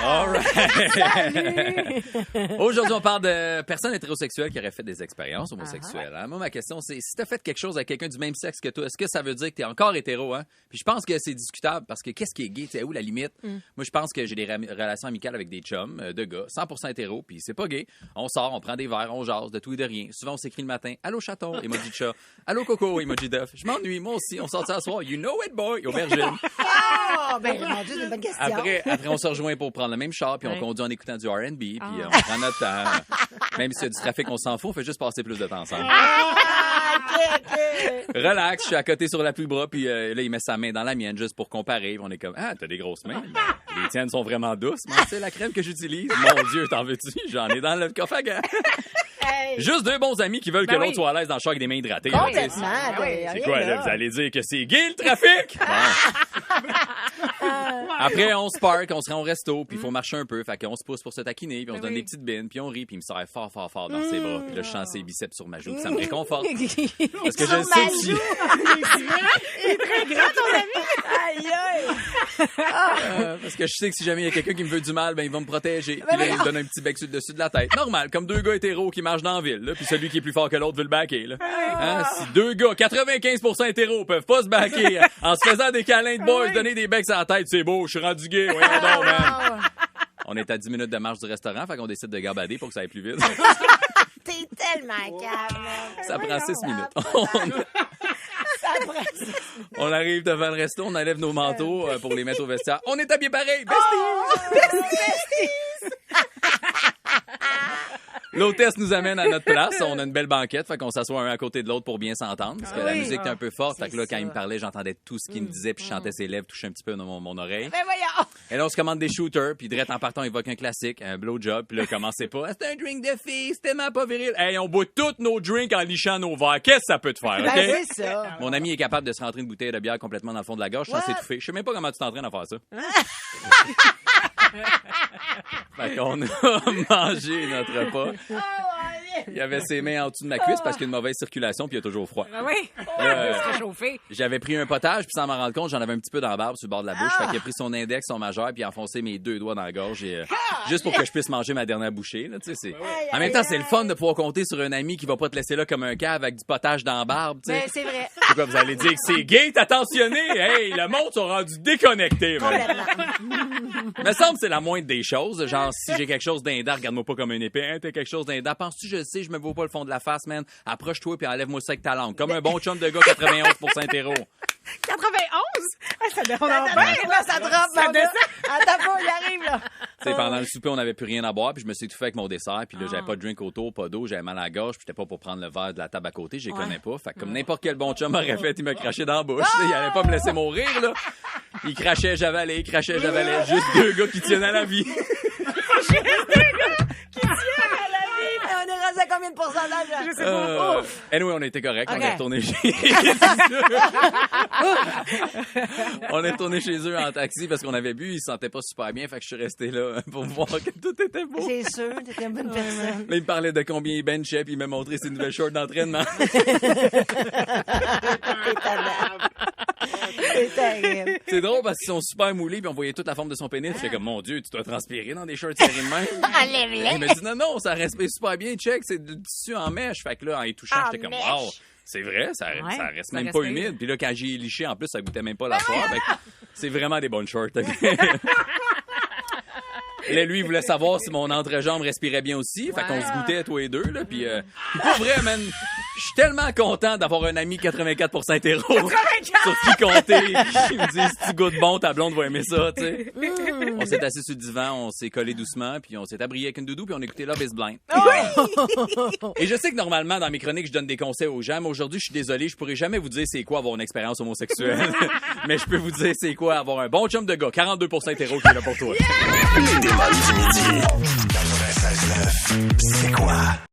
All right. Aujourd'hui, on parle de personnes hétérosexuelles qui auraient fait des expériences homosexuelles. Hein? Moi, ma question, c'est si t'as fait quelque chose avec quelqu'un du même sexe que toi, est-ce que ça veut dire que t'es encore hétéro? Hein? Puis je pense que c'est discutable parce que qu'est-ce qui est gay? C'est où la limite? Moi, je pense que j'ai des relations amicales avec des chums de gars, 100% hétéro, puis c'est pas gay. On sort, on prend des verres, on jase, de tout et de rien. Souvent, on s'écrit le matin. Allô, chaton, emoji de chat. Allô, coco, emoji d'œuf. Je m'ennuie, moi aussi. On sort ça ce soir. You know it, boy. Aubergine. Oh, ben, mon Dieu, c'est une bonne question. Après, on se rejoint pour prendre le même char, puis on conduit en écoutant du R&B, puis on prend notre temps. Même s'il y a du trafic, on s'en fout, on fait juste passer plus de temps ensemble. Relax, je suis à côté sur la pluie bras, puis là, il met sa main dans la mienne juste pour comparer. Puis on est comme, ah, t'as des grosses mains. Ben, les tiennes sont vraiment douces. Mais c'est la crème que j'utilise. Mon Dieu, t'en veux-tu? J'en ai dans le coffre à gants. Juste deux bons amis qui veulent que l'autre soit à l'aise dans le char avec des mains hydratées. Complètement. C'est quoi, là? Vous allez dire que c'est gay, le trafic? Bon. Après, on se parque, on se rend au resto, puis il faut marcher un peu. Fait qu'on se pousse pour se taquiner, puis on se donne des petites bines, puis on rit, puis il me serre fort, fort, fort dans ses bras. Puis là, je sens ses biceps sur ma joue, puis ça me réconforte. Parce que je le sais que si... Il est très grand, ton ami. Aïe, aïe. parce que je sais que si jamais il y a quelqu'un qui me veut du mal, ben il va me protéger. Puis là, il me donne un petit bec sur le dessus de la tête. Normal, comme deux gars hétéros qui marchent dans la ville, là, puis celui qui est plus fort que l'autre veut le backer. Là. Hein? Si deux gars, 95% hétéros, peuvent pas se backer en se faisant des câlins de boys, se donner des becs à la tête, c'est beau, je suis rendu gay, voyons donc, man. On est à 10 minutes de marche du restaurant, fait qu'on décide de gabader pour que ça aille plus vite. T'es tellement calme. Ça prend 6 minutes. On arrive devant le resto, on enlève nos manteaux pour les mettre au vestiaire. On est habillés pareil. Besties! L'hôtesse nous amène à notre place. On a une belle banquette, fait qu'on s'assoit un à côté de l'autre pour bien s'entendre. Parce que la musique est un peu forte. Fait que là, quand il me parlait, j'entendais tout ce qu'il me disait, puis je chantais ses lèvres, touchait un petit peu mon oreille. Ben voyons. Et là, on se commande des shooters, puis direct en partant, on évoque un classique, un blowjob. Puis là, commencez pas. C'est un drink de fille, c'est tellement pas viril. Hey, on boit tous nos drinks en lichant nos verres. Qu'est-ce que ça peut te faire, OK? Ben c'est ça. Mon ami est capable de se rentrer une bouteille de bière complètement dans le fond de la gorge sans s'étouffer. Je sais même pas comment tu t'entraînes à faire ça. Fait qu'on a mangé notre repas. Il avait ses mains en dessous de ma cuisse parce qu'il y a une mauvaise circulation puis il y a toujours froid. Ben oui, il se réchauffer. J'avais pris un potage puis sans m'en rendre compte, j'en avais un petit peu dans la barbe sur le bord de la bouche. Fait qu'il a pris son index, son majeur puis il a enfoncé mes deux doigts dans la gorge et, juste pour que je puisse manger ma dernière bouchée. Là, c'est... En même temps, c'est le fun de pouvoir compter sur un ami qui va pas te laisser là comme un cave avec du potage dans la barbe. T'sais. Ben c'est vrai. C'est quoi, vous allez dire que c'est gay, t'es attentionné? Hey, le monde sont rendus déconnectés. Me semble que c'est la moindre des choses. Genre, si j'ai quelque chose d'indar, regarde-moi pas comme un épée. Hein, t'as quelque chose d'indar. Penses-tu, je sais, je me vois pas le fond de la face, man. Approche-toi puis enlève-moi ça avec ta langue. Comme un bon chum de gars, 91% hétéro. 91? Ah, ça dérange Là, bien. ça drop, mon gars. Attends pas, il arrive, là. Tu sais, pendant le souper, on n'avait plus rien à boire, puis je me suis étouffé avec mon dessert, puis là, j'avais pas de drink autour, pas d'eau, j'avais mal à la gorge, puis j'étais pas pour prendre le verre de la table à côté, je les connais pas. Fait que comme n'importe quel bon chum aurait fait, il m'a craché dans la bouche. Il allait pas me laisser mourir, là. Il crachait, j'avalais, il crachait, j'avalais. Juste deux gars qui tiennent à la vie. On est rendu à combien de pourcentage? Là? Je sais pas. Anyway, on était correct. Okay. On est retourné chez On est retourné chez eux en taxi parce qu'on avait bu. Ils se sentaient pas super bien. Fait que je suis resté là pour voir que tout était beau. C'est sûr, t'étais une bonne personne. Là, il me parlait de combien il benchait puis il m'a montré ses nouvelles shorts d'entraînement. C'est terrible. C'est drôle parce qu'ils sont super moulés puis on voyait toute la forme de son pénis. J'étais comme, mon Dieu, tu dois transpirer dans des shorts serrés de même. Il m'a dit, non, ça respire super bien. Check, c'est du tissu en mèche. Fait que là, en y touchant, j'étais comme, wow. C'est vrai, ça reste même pas humide. Puis là, quand j'ai liché, en plus, ça goûtait même pas la soie. C'est vraiment des bonnes shorts. Là, lui, il voulait savoir si mon entrejambe respirait bien aussi. Fait qu'on se goûtait, toi et deux. Là, puis, pour vrai, man, je suis tellement content d'avoir un ami 84% hétéro. 84! Sur qui compter. Il me dit, si tu goûtes bon, ta blonde va aimer ça, tu sais. On s'est assis sur le divan, on s'est collé doucement, puis on s'est abrié avec une doudou, puis on a écouté Love is Blind. Et je sais que normalement, dans mes chroniques, je donne des conseils aux gens, mais aujourd'hui, je suis désolé, je pourrais jamais vous dire c'est quoi avoir une expérience homosexuelle. Mais je peux vous dire c'est quoi avoir un bon chum de gars, 42% hétéro qui est là pour toi. Les débats du midi. 96.9. C'est quoi?